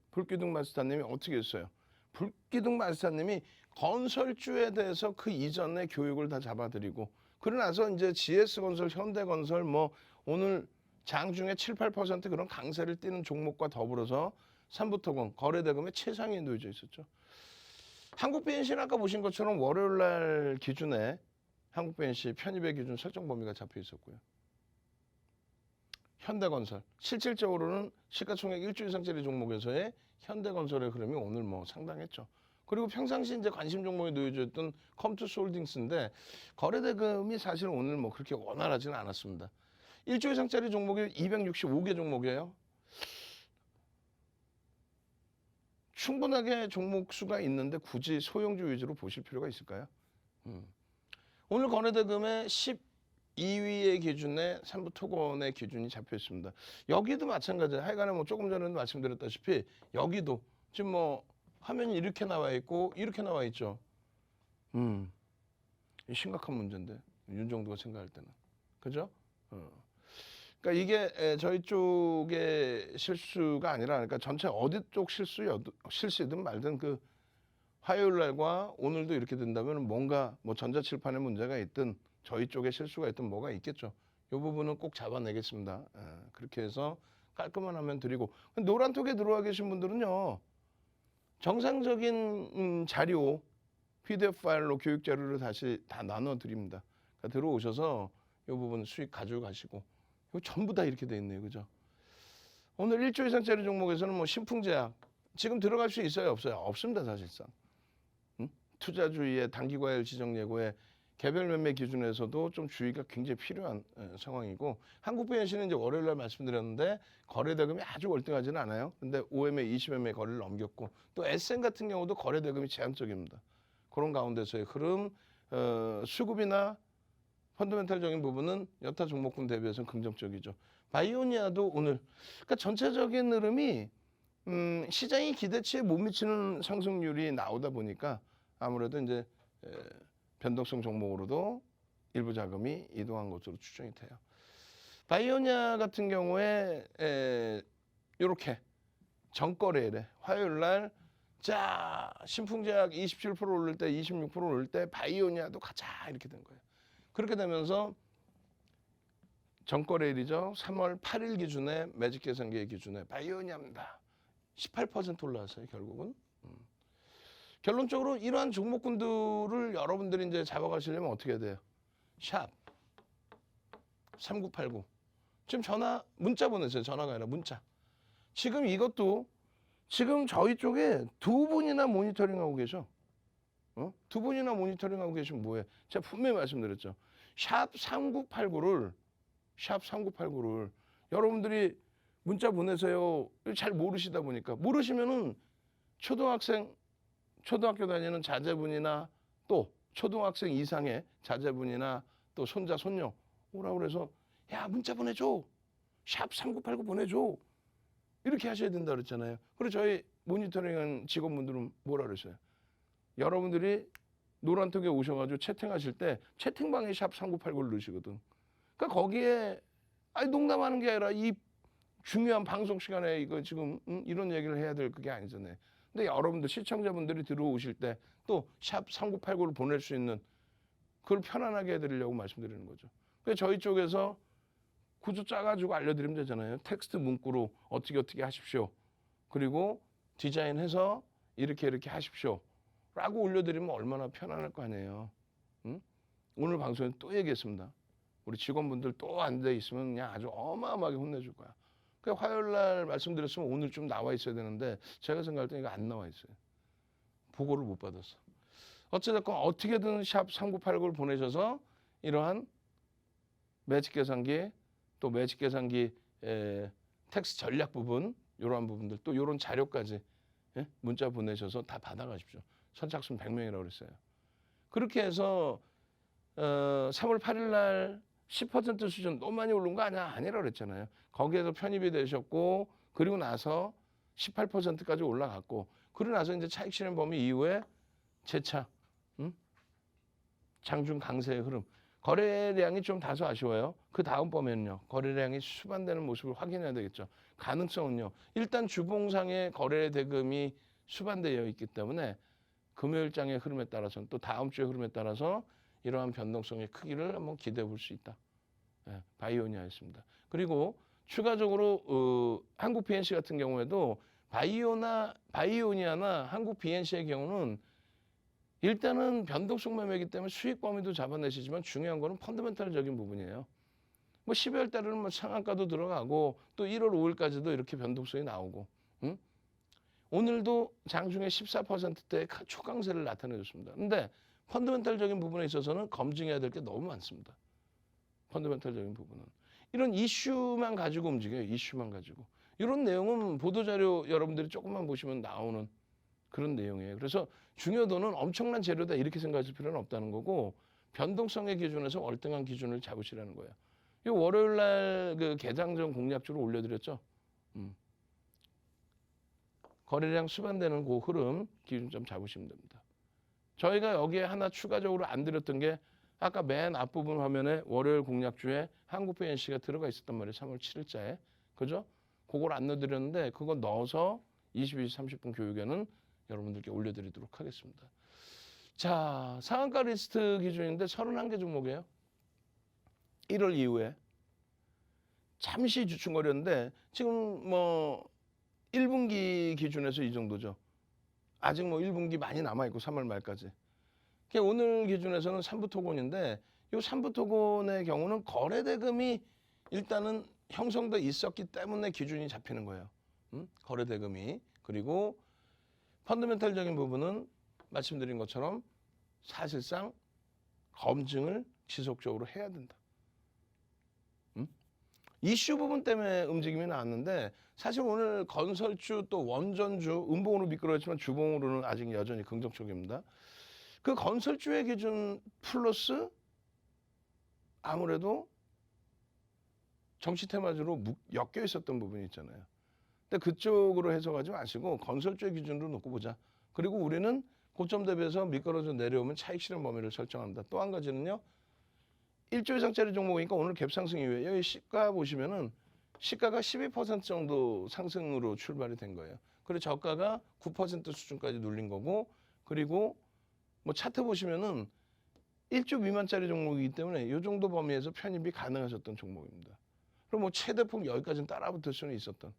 어떻게 했어요? 불기둥 마스터님이 건설주에 대해서 그 이전에 교육을 다 잡아드리고 그러고 나서 이제 GS건설, 현대건설 뭐 오늘 장중에 7, 8% 그런 강세를 띠는 종목과 더불어서 삼부토건 거래대금의 최상위에 놓여져 있었죠. 한국 BNC는 아까 보신 것처럼 월요일날 기준에 한국 BNC 편입의 기준 설정 범위가 잡혀 있었고요. 현대건설 실질적으로는 시가총액 1조 이상짜리 종목에서의 현대건설의 흐름이 오늘 뭐 상당했죠. 그리고 평상시 이제 관심 종목에 놓여져 있던 컴투스홀딩스인데 거래대금이 사실 오늘 뭐 그렇게 원활하지는 않았습니다. 1조 이상짜리 종목이 265개 종목이에요. 충분하게 종목 수가 있는데 굳이 소형주 위주로 보실 필요가 있을까요? 오늘 거래대금의 12위의 기준에 삼부토건의 기준이 잡혀 있습니다. 여기도 마찬가지예요. 하여간에 뭐 조금 전에도 말씀드렸다시피 여기도 지금 뭐 화면이 이렇게 나와 있고 이렇게 나와 있죠. 이 심각한 문제인데 윤정도가 생각할 때는 그죠? 그러니까 이게 저희 쪽의 실수가 아니라 그러니까 전체 어디 쪽 실수든 말든 그 화요일 날과 오늘도 이렇게 된다면 뭔가 뭐 전자칠판에 문제가 있든 저희 쪽에 실수가 있든 뭐가 있겠죠. 이 부분은 꼭 잡아내겠습니다. 그렇게 해서 깔끔한 화면 드리고 노란톡에 들어와 계신 분들은요. 정상적인 자료 PDF 파일로 교육 자료를 다시 다 나눠 드립니다. 그러니까 들어오셔서 이 부분 수익 가져가시고 이거 전부 다 이렇게 돼 있네요. 그죠? 오늘 1조 이상짜리 종목에서는 뭐 신풍제약 지금 들어갈 수 있어요? 없어요? 없습니다. 사실상. 투자주의의 단기과열 지정 예고에 개별 매매 기준에서도 좀 주의가 굉장히 필요한 상황이고 한국부연시는 이제 월요일 날 말씀드렸는데 거래 대금이 아주 월등하지는 않아요. 근데 5매매, 20매매 거래를 넘겼고 또 SM 같은 경우도 거래 대금이 제한적입니다. 그런 가운데서의 흐름, 수급이나 펀더멘탈적인 부분은 여타 종목군 대비해서는 긍정적이죠. 바이오니아도 오늘 그러니까 전체적인 흐름이 시장이 기대치에 못 미치는 상승률이 나오다 보니까 아무래도 이제 변동성 종목으로도 일부 자금이 이동한 것으로 추정이 돼요. 바이오니아 같은 경우에 이렇게 정거래일에 화요일 날 자 신풍제약 27% 오를 때 26% 오를 때 바이오니아도 가자 이렇게 된 거예요. 그렇게 되면서 정거래일이죠. 3월 8일 기준에 매직 계산기 기준에 바이오니아입니다. 18% 올라왔어요. 결국은. 결론적으로 이러한 종목군들을 여러분들이 이제 잡아가시려면 어떻게 해야 돼요? 샵 3989. 지금 문자 보내세요. 전화가 아니라 문자. 지금 이것도 지금 저희 쪽에 두 분이나 모니터링하고 계셔. 두 분이나 모니터링하고 계시면 뭐해? 제가 분명히 말씀드렸죠. 샵 3989를 여러분들이 문자 보내세요. 잘 모르시다 보니까 모르시면은 초등학교 다니는 자제분이나 또 초등학생 이상의 자제분이나 또 손자 손녀 오라고 그래서 야 문자 보내줘. 샵 3989 보내줘. 이렇게 하셔야 된다 그랬잖아요. 그리고 저희 모니터링한 직원분들은 뭐라 그랬어요? 여러분들이 노란톡에 오셔가지고 채팅하실 때 채팅방에 샵 3989를 넣으시거든. 그러니까 거기에 농담하는 게 아니라 이 중요한 방송 시간에 이거 지금 이런 얘기를 해야 될 그게 아니잖아요. 근데 여러분들 시청자분들이 들어오실 때 또 샵 3989를 보낼 수 있는 그걸 편안하게 해드리려고 말씀드리는 거죠. 그래서 저희 쪽에서 구조 짜가지고 알려드리면 되잖아요. 텍스트 문구로 어떻게 하십시오. 그리고 디자인해서 이렇게 하십시오. 라고 올려드리면 얼마나 편안할 거 아니에요. 오늘 방송에 또 얘기했습니다. 우리 직원분들 또 앉아 있으면 그냥 아주 어마어마하게 혼내줄 거야. 그 화요일 날 말씀드렸으면 오늘 좀 나와 있어야 되는데 제가 생각할 때 이거 안 나와 있어요. 보고를 못 받았어. 어찌됐건 어떻게든 샵 3989를 보내셔서 이러한 매직 계산기 또 매직 계산기 텍스트 전략 부분 이러한 부분들 또 이런 자료까지 문자 보내셔서 다 받아가십시오. 선착순 100명이라고 그랬어요. 그렇게 해서 3월 8일 날 10% 수준 너무 많이 오른 거 아니라고 그랬잖아요. 거기에서 편입이 되셨고 그리고 나서 18%까지 올라갔고 그러고 나서 이제 차익 실현 범위 이후에 재차 장중 강세의 흐름. 거래량이 좀 다소 아쉬워요. 그 다음 범위는요. 거래량이 수반되는 모습을 확인해야 되겠죠. 가능성은요. 일단 주봉상의 거래 대금이 수반되어 있기 때문에 금요일장의 흐름에 따라서는 또 다음 주의 흐름에 따라서 이러한 변동성의 크기를 한번 기대해 볼 수 있다. 바이오니아였습니다. 그리고 추가적으로 한국 BNC 같은 경우에도 바이오니아나 한국 BNC의 경우는 일단은 변동성 매매이기 때문에 수익 범위도 잡아내시지만 중요한 거는 펀더멘탈적인 부분이에요. 뭐 12월 달에는 뭐 상한가도 들어가고 또 1월 5일까지도 이렇게 변동성이 나오고 오늘도 장중에 14%대의 초강세를 나타내줬습니다. 근데 펀더멘탈적인 부분에 있어서는 검증해야 될 게 너무 많습니다. 펀더멘탈적인 부분은. 이런 이슈만 가지고 움직여요. 이슈만 가지고. 이런 내용은 보도자료 여러분들이 조금만 보시면 나오는 그런 내용이에요. 그래서 중요도는 엄청난 재료다 이렇게 생각하실 필요는 없다는 거고 변동성의 기준에서 월등한 기준을 잡으시라는 거예요. 이 월요일 날 그 개장 전 공략주로 올려드렸죠. 거래량 수반되는 그 흐름 기준 좀 잡으시면 됩니다. 저희가 여기에 하나 추가적으로 안 드렸던 게 아까 맨 앞부분 화면에 월요일 공략주에 한국배 NC가 들어가 있었단 말이에요. 3월 7일자에. 그죠? 그걸 안 넣어드렸는데 그거 넣어서 22시 30분 교육에는 여러분들께 올려드리도록 하겠습니다. 자, 상한가 리스트 기준인데 31개 종목이에요. 1월 이후에. 잠시 주춤거렸는데 지금 뭐 1분기 기준에서 이 정도죠. 아직 뭐 1분기 많이 남아있고 3월 말까지. 오늘 기준에서는 삼부토건인데 이 삼부토건의 경우는 거래대금이 일단은 형성돼 있었기 때문에 기준이 잡히는 거예요. 거래대금이. 그리고 펀더멘탈적인 부분은 말씀드린 것처럼 사실상 검증을 지속적으로 해야 된다. 이슈 부분 때문에 움직임이 나왔는데 사실 오늘 건설주 또 원전주 음봉으로 미끄러졌지만 주봉으로는 아직 여전히 긍정적입니다. 그 건설주의 기준 플러스 아무래도 정치 테마주로 엮여 있었던 부분이 있잖아요. 근데 그쪽으로 해석하지 마시고 건설주의 기준으로 놓고 보자. 그리고 우리는 고점 대비해서 미끄러져 내려오면 차익 실현 범위를 설정합니다. 또 한 가지는요. 1조 이상짜리 종목이니까 오늘 갭상승 이후에 여기 시가 보시면은 시가가 12% 정도 상승으로 출발이 된 거예요. 그리고 저가가 9% 수준까지 눌린 거고 그리고 뭐 차트 보시면은 1조 미만짜리 종목이기 때문에 이 정도 범위에서 편입이 가능하셨던 종목입니다. 그럼 뭐 최대폭 여기까지는 따라붙을 수는 있었던.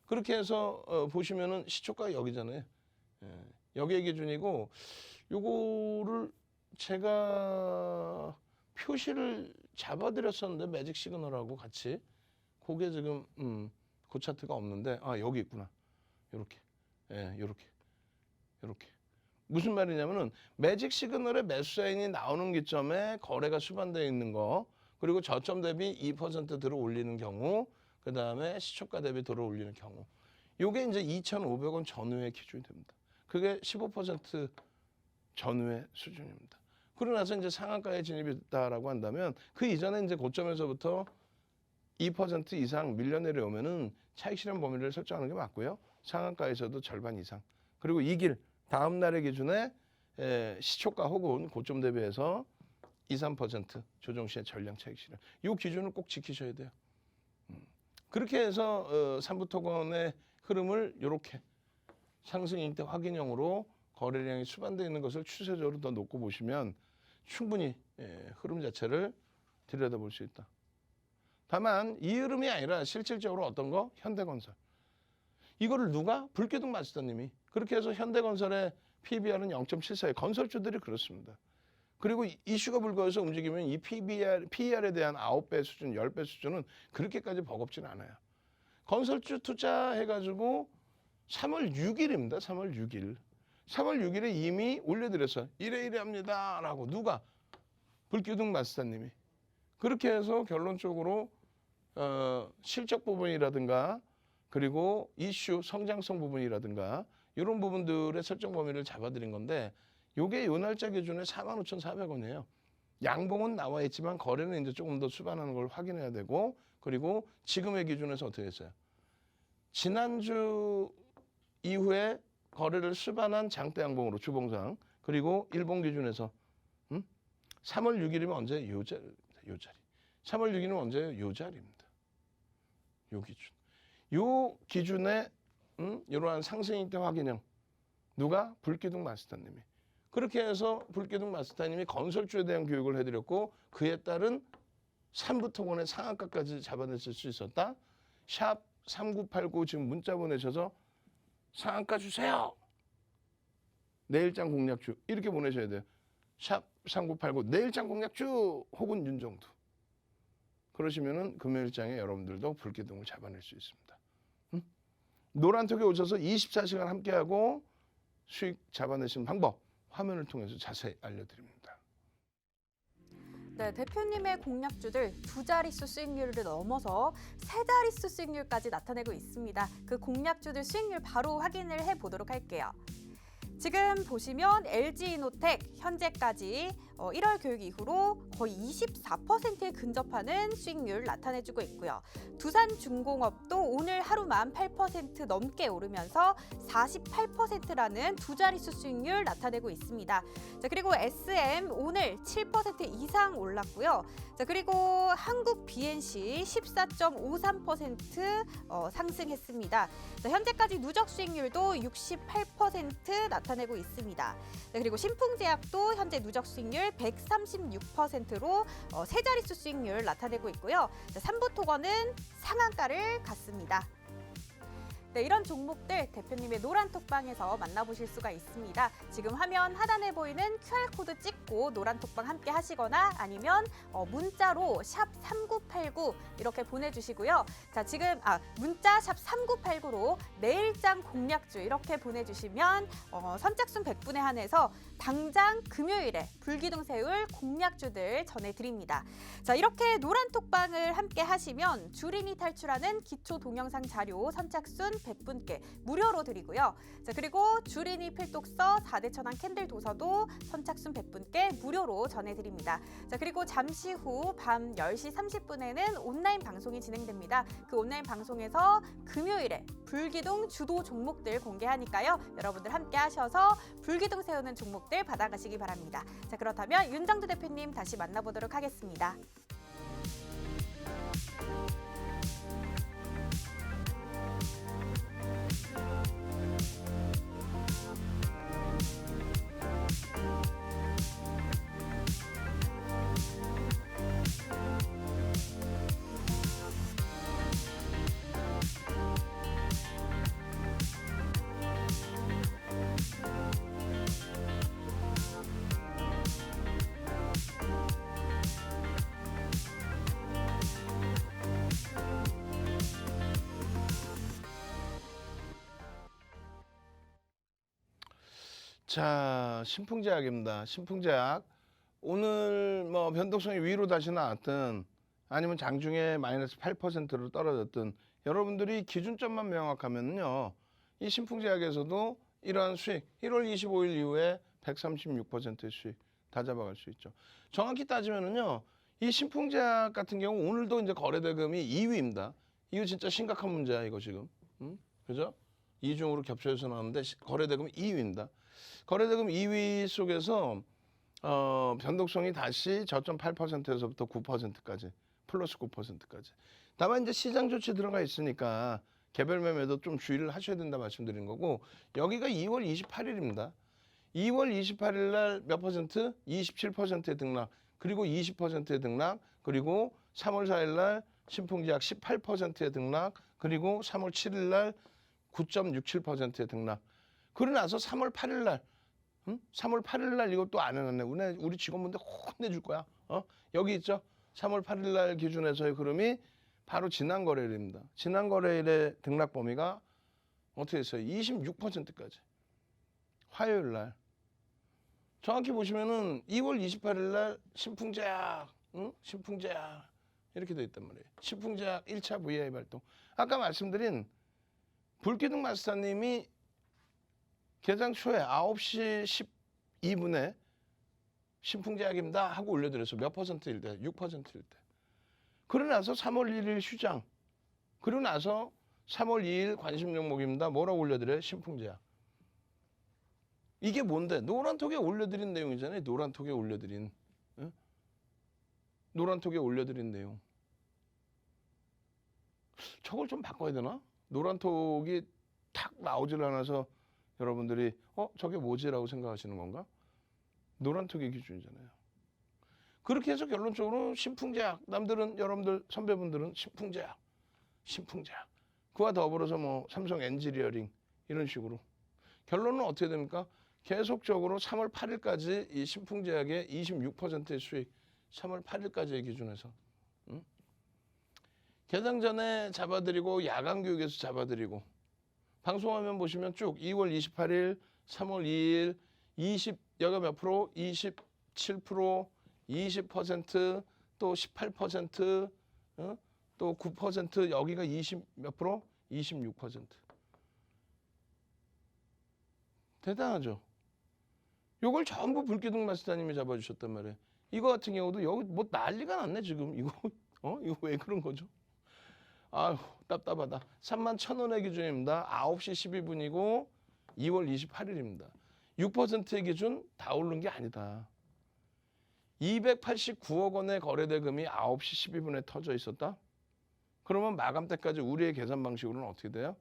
그렇게 해서 보시면은 시초가 여기잖아요. 예, 여기의 기준이고 요거를 제가 표시를 잡아드렸었는데 매직 시그널하고 같이 그게 지금 그 차트가 없는데 여기 있구나. 요렇게 요렇게 무슨 말이냐면은 매직 시그널의 매수 사인이 나오는 기점에 거래가 수반되어 있는 거 그리고 저점 대비 2% 들어 올리는 경우 그 다음에 시초가 대비 들어 올리는 경우 요게 이제 2,500원 전후의 기준이 됩니다. 그게 15% 전후의 수준입니다. 그러고 나서 이제 상한가에 진입했다라고 한다면 그 이전에 이제 고점에서부터 2% 이상 밀려 내려오면은 차익 실현 범위를 설정하는 게 맞고요. 상한가에서도 절반 이상. 그리고 이 길 다음 날의 기준에 시초가 혹은 고점 대비해서 2, 3% 조정 시의 전량 차익 실현. 이 기준을 꼭 지키셔야 돼요. 그렇게 해서 삼부토건의 흐름을 이렇게 상승 일대 확인형으로 거래량이 수반되어 있는 것을 추세적으로 더 놓고 보시면 충분히 흐름 자체를 들여다볼 수 있다. 다만 이 흐름이 아니라 실질적으로 어떤 거? 현대건설. 이거를 누가? 불기둥 마스터님이. 그렇게 해서 현대건설의 PBR은 0.74. 건설주들이 그렇습니다. 그리고 이슈가 불거해서 움직이면 이 PER에 대한 9배 수준, 10배 수준은 그렇게까지 버겁진 않아요. 건설주 투자해가지고 3월 6일입니다. 3월 6일. 3월 6일에 이미 올려드렸어요. 이래 합니다. 라고. 누가? 불기둥 마스터님이. 그렇게 해서 결론적으로 실적 부분이라든가 그리고 이슈 성장성 부분이라든가 이런 부분들의 설정 범위를 잡아드린 건데 요게 요 날짜 기준에 45,400원이에요. 양봉은 나와 있지만 거래는 이제 조금 더 수반하는 걸 확인해야 되고 그리고 지금의 기준에서 어떻게 했어요? 지난주 이후에 거래를 수반한 장대 양봉으로 주봉상 그리고 일봉 기준에서 3월 6일이면 언제? 요 자리. 3월 6일은 언제예요? 요 자리입니다. 요 기준. 요 기준에 이러한 상승일 때 확인형. 누가? 불기둥 마스터님이. 그렇게 해서 불기둥 마스터님이 건설주에 대한 교육을 해드렸고 그에 따른 삼부토건의 상한가까지 잡아냈을 수 있었다. 샵 3989 지금 문자 보내셔서 상한가 주세요. 내일장 공략주 이렇게 보내셔야 돼요. 샵 3989 내일장 공략주 혹은 윤정두. 그러시면은 금요일장에 여러분들도 불기둥을 잡아낼 수 있습니다. 노란톡에 오셔서 24시간 함께하고 수익 잡아내시는 방법 화면을 통해서 자세히 알려드립니다. 네, 대표님의 공략주들 두 자릿수 수익률을 넘어서 세 자릿수 수익률까지 나타내고 있습니다. 그 공략주들 수익률 바로 확인을 해보도록 할게요. 지금 보시면 LG이노텍 현재까지 1월 교육 이후로 거의 24%에 근접하는 수익률 나타내주고 있고요. 두산중공업도 오늘 하루만 8% 넘게 오르면서 48%라는 두 자릿수 수익률 나타내고 있습니다. 자, 그리고 SM 오늘 7% 이상 올랐고요. 자, 그리고 한국 BNC 14.53% 상승했습니다. 자, 현재까지 누적 수익률도 68% 나타내고 있습니다. 자, 그리고 신풍제약도 현재 누적 수익률 136%로 세 자릿수 수익률 나타내고 있고요. 자, 삼부토건은 상한가를 갔습니다. 네, 이런 종목들 대표님의 노란톡방에서 만나보실 수가 있습니다. 지금 화면 하단에 보이는 QR코드 찍고 노란톡방 함께 하시거나 아니면 문자로 샵 3989 이렇게 보내주시고요. 자, 지금 문자 샵 3989로 내일장 공략주 이렇게 보내주시면 선착순 100분에 한해서 당장 금요일에 불기둥 세울 공략주들 전해드립니다. 자, 이렇게 노란톡방을 함께 하시면 주린이 탈출하는 기초 동영상 자료 선착순 100분께 무료로 드리고요. 자, 그리고 주린이 필독서 4대 천왕 캔들 도서도 선착순 100분께 무료로 전해드립니다. 자, 그리고 잠시 후 밤 10시 30분에는 온라인 방송이 진행됩니다. 그 온라인 방송에서 금요일에 불기둥 주도 종목들 공개하니까요. 여러분들 함께 하셔서 불기둥 세우는 종목들 받아가시기 바랍니다. 자, 그렇다면 윤정두 대표님 다시 만나보도록 하겠습니다. 자, 신풍제약입니다. 신풍제약 오늘 뭐 변동성이 위로 다시 나왔든 아니면 장중에 마이너스 8%로 떨어졌든 여러분들이 기준점만 명확하면요, 이 신풍제약에서도 이러한 수익 1월 25일 이후에 136%의 수익 다 잡아갈 수 있죠. 정확히 따지면은요, 이 신풍제약 같은 경우 오늘도 이제 거래대금이 2위입니다. 이거 진짜 심각한 문제야 이거 지금. 그죠? 이중으로 겹쳐서 나오는데 거래대금 2위입니다. 거래대금 2위 속에서 변동성이 다시 저점 8%에서부터 9%까지 플러스 9%까지. 다만 이제 시장 조치 들어가 있으니까 개별 매매도 좀 주의를 하셔야 된다 말씀드린 거고, 여기가 2월 28일입니다. 2월 28일 날 몇 퍼센트? 27%의 등락, 그리고 20%의 등락, 그리고 3월 4일 날 신풍제약 18%의 등락, 그리고 3월 7일 날 9.67%의 등락. 그러고 나서 3월 8일 날 3월 8일 날 이것도 안 해놨네. 우리 직원분들 혼내줄 거야. 여기 있죠. 3월 8일 날 기준에서의 흐름이 바로 지난 거래일입니다. 지난 거래일의 등락 범위가 어떻게 됐어요? 26%까지. 화요일 날. 정확히 보시면은 2월 28일 날 신풍제약, 신풍제약 이렇게 돼 있단 말이에요. 신풍제약 1차 VI 발동. 아까 말씀드린 불기둥 마스터님이 개장 초에 9시 12분에 신풍제약입니다 하고 올려드렸어. 몇 퍼센트일 때? 6%일 때. 그러고 나서 3월 1일 휴장. 그리고 나서 3월 2일 관심 종목입니다. 뭐라고 올려드려요? 신풍제약. 이게 뭔데? 노란톡에 올려드린 내용이잖아요. 노란톡에 올려드린. 노란톡에 올려드린 내용. 저걸 좀 바꿔야 되나? 노란톡이 탁 나오질 않아서 여러분들이 저게 뭐지라고 생각하시는 건가? 노란톡의 기준이잖아요. 그렇게 해서 결론적으로 신풍제약, 남들은 여러분들 선배분들은 신풍제약, 신풍제약. 그와 더불어서 뭐 삼성 엔지니어링 이런 식으로. 결론은 어떻게 됩니까? 계속적으로 3월 8일까지 이 신풍제약의 26%의 수익, 3월 8일까지의 기준에서. 개장 전에 잡아드리고 야간 교육에서 잡아드리고 방송화면 보시면 쭉 2월 28일, 3월 2일, 여기가 몇 프로? 27%, 20%, 또 18%, 또 9%, 여기가 20 몇 프로? 26%. 대단하죠. 요걸 전부 불기둥 마스터님이 잡아주셨단 말이에요. 이거 같은 경우도 여기 뭐 난리가 났네 지금. 이거 이거 왜 그런 거죠? 아휴 답답하다. 31,000원의 기준입니다. 9시 12분이고 2월 28일입니다. 6%의 기준 다 오른 게 아니다. 289억 원의 거래대금이 9시 12분에 터져 있었다? 그러면 마감 때까지 우리의 계산 방식으로는 어떻게 돼요?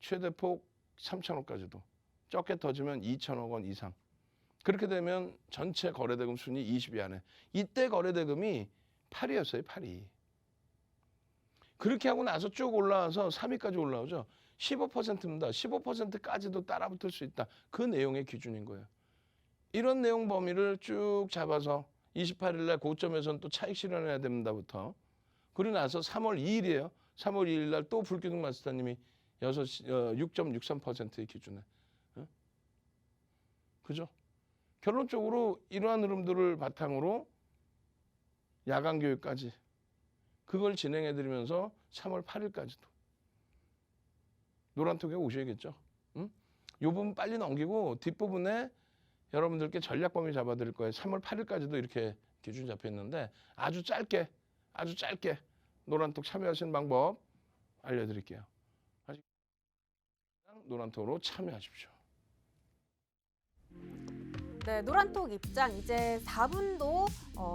최대폭 3,000억까지도. 적게 터지면 2,000억 원 이상. 그렇게 되면 전체 거래대금 순위 20위 안에. 이때 거래대금이 8위였어요. 8위. 그렇게 하고 나서 쭉 올라와서 3위까지 올라오죠. 15%입니다. 15%까지도 따라붙을 수 있다. 그 내용의 기준인 거예요. 이런 내용 범위를 쭉 잡아서 28일 날 고점에서는 또 차익 실현해야 됩니다부터. 그리고 나서 3월 2일이에요. 3월 2일 날 또 불기둥 마스터님이 6.63%의 기준에. 그죠? 결론적으로 이러한 흐름들을 바탕으로 야간 교육까지 그걸 진행해드리면서 3월 8일까지도 노란톡에 오셔야겠죠. 이 부분 빨리 넘기고 뒷부분에 여러분들께 전략 범위 잡아드릴 거예요. 3월 8일까지도 이렇게 기준 잡혀 있는데 아주 짧게 노란톡 참여하시는 방법 알려드릴게요. 노란톡으로 참여하십시오. 네, 노란톡 입장 이제 4분도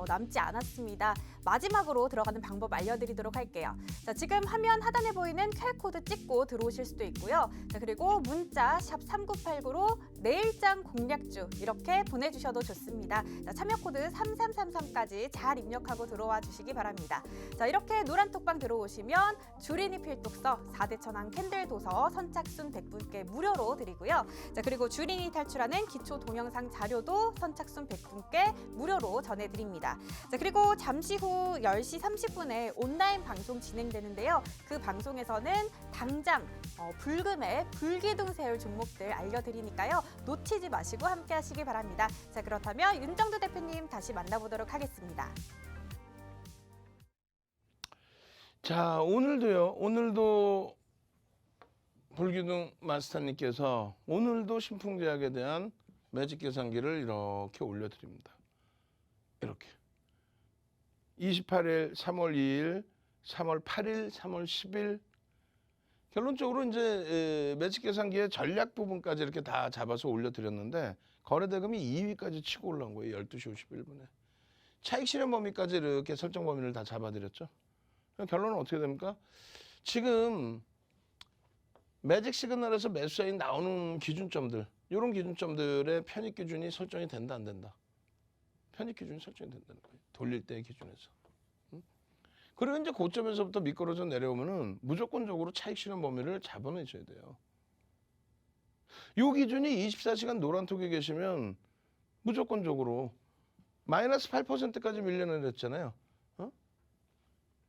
남지 않았습니다. 마지막으로 들어가는 방법 알려드리도록 할게요. 자, 지금 화면 하단에 보이는 QR코드 찍고 들어오실 수도 있고요. 자, 그리고 문자 샵 3989로 내일장 공략주 이렇게 보내주셔도 좋습니다. 자, 참여 코드 3333까지 잘 입력하고 들어와 주시기 바랍니다. 자, 이렇게 노란톡방 들어오시면 주린이 필독서 4대 천왕 캔들 도서 선착순 100분께 무료로 드리고요. 자, 그리고 주린이 탈출하는 기초 동영상 자료도 선착순 100분께 무료로 전해드립니다. 자, 그리고 잠시 후 10시 30분에 온라인 방송 진행되는데요. 그 방송에서는 당장 불금의 불기둥 세울 종목들 알려드리니까요. 놓치지 마시고 함께 하시기 바랍니다. 자, 그렇다면 윤정두 대표님 다시 만나보도록 하겠습니다. 자, 오늘도 불기둥 마스터님께서 오늘도 신풍제약에 대한 매직 계산기를 이렇게 올려드립니다. 이렇게 28일, 3월 2일, 3월 8일, 3월 10일 결론적으로 이제 매직 계산기의 전략 부분까지 이렇게 다 잡아서 올려드렸는데 거래대금이 2위까지 치고 올라온 거예요. 12시 51분에. 차익 실현 범위까지 이렇게 설정 범위를 다 잡아드렸죠. 결론은 어떻게 됩니까? 지금 매직 시그널에서 매수 사인 나오는 기준점들 이런 기준점들의 편입 기준이 설정이 된다 안 된다. 편입 기준이 설정이 된다는 거예요. 돌릴 때의 기준에서. 그리고 이제 고점에서부터 미끄러져 내려오면은 무조건적으로 차익 실현 범위를 잡아내셔야 돼요. 이 기준이 24시간 노란톡에 계시면 무조건적으로 마이너스 8%까지 밀려내렸잖아요.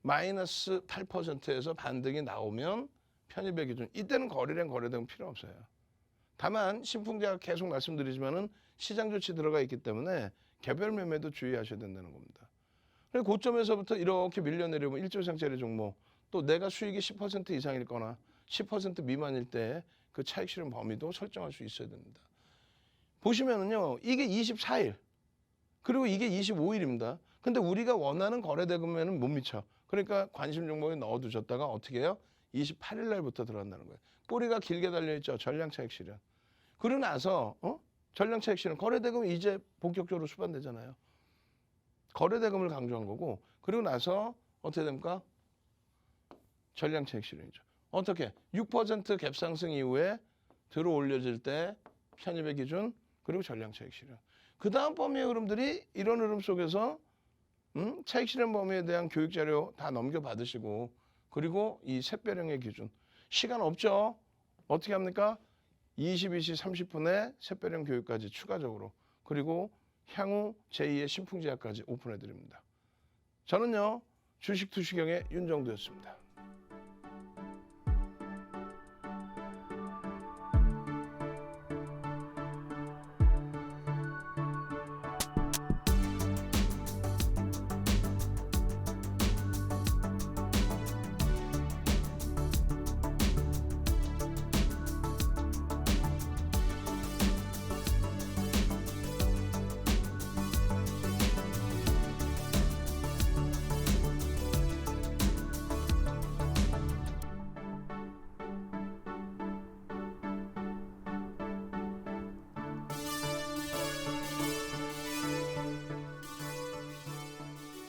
마이너스 8%에서 반등이 나오면 편입의 기준. 이때는 거래량 거래대금 필요 없어요. 다만 신풍제가 계속 말씀드리지만은 시장 조치 들어가 있기 때문에 개별 매매도 주의하셔야 된다는 겁니다. 그리고 고점에서부터 이렇게 밀려내려면 1조상짜리 종목 또 내가 수익이 10% 이상일 거나 10% 미만일 때 그 차익 실현 범위도 설정할 수 있어야 됩니다. 보시면은요. 이게 24일 그리고 이게 25일입니다. 근데 우리가 원하는 거래대금에는 못 미쳐. 그러니까 관심 종목에 넣어두셨다가 어떻게 해요? 28일 날부터 들어간다는 거예요. 꼬리가 길게 달려있죠. 전량 차익 실현. 그러고 나서 전량 차익 실현 거래대금이 이제 본격적으로 수반되잖아요. 거래대금을 강조한 거고 그리고 나서 어떻게 됩니까? 전량 차익 실현이죠. 어떻게? 6% 갭 상승 이후에 들어 올려질 때 편입의 기준 그리고 전량 차익 실현. 그 다음 범위의 흐름들이 이런 흐름 속에서 차익 실현 범위에 대한 교육 자료 다 넘겨받으시고 그리고 이 샛별형의 기준. 시간 없죠? 어떻게 합니까? 22시 30분에 샛별형 교육까지 추가적으로 그리고 향후 제2의 신풍제약까지 오픈해드립니다. 저는요. 주식 투시경의 윤정두였습니다.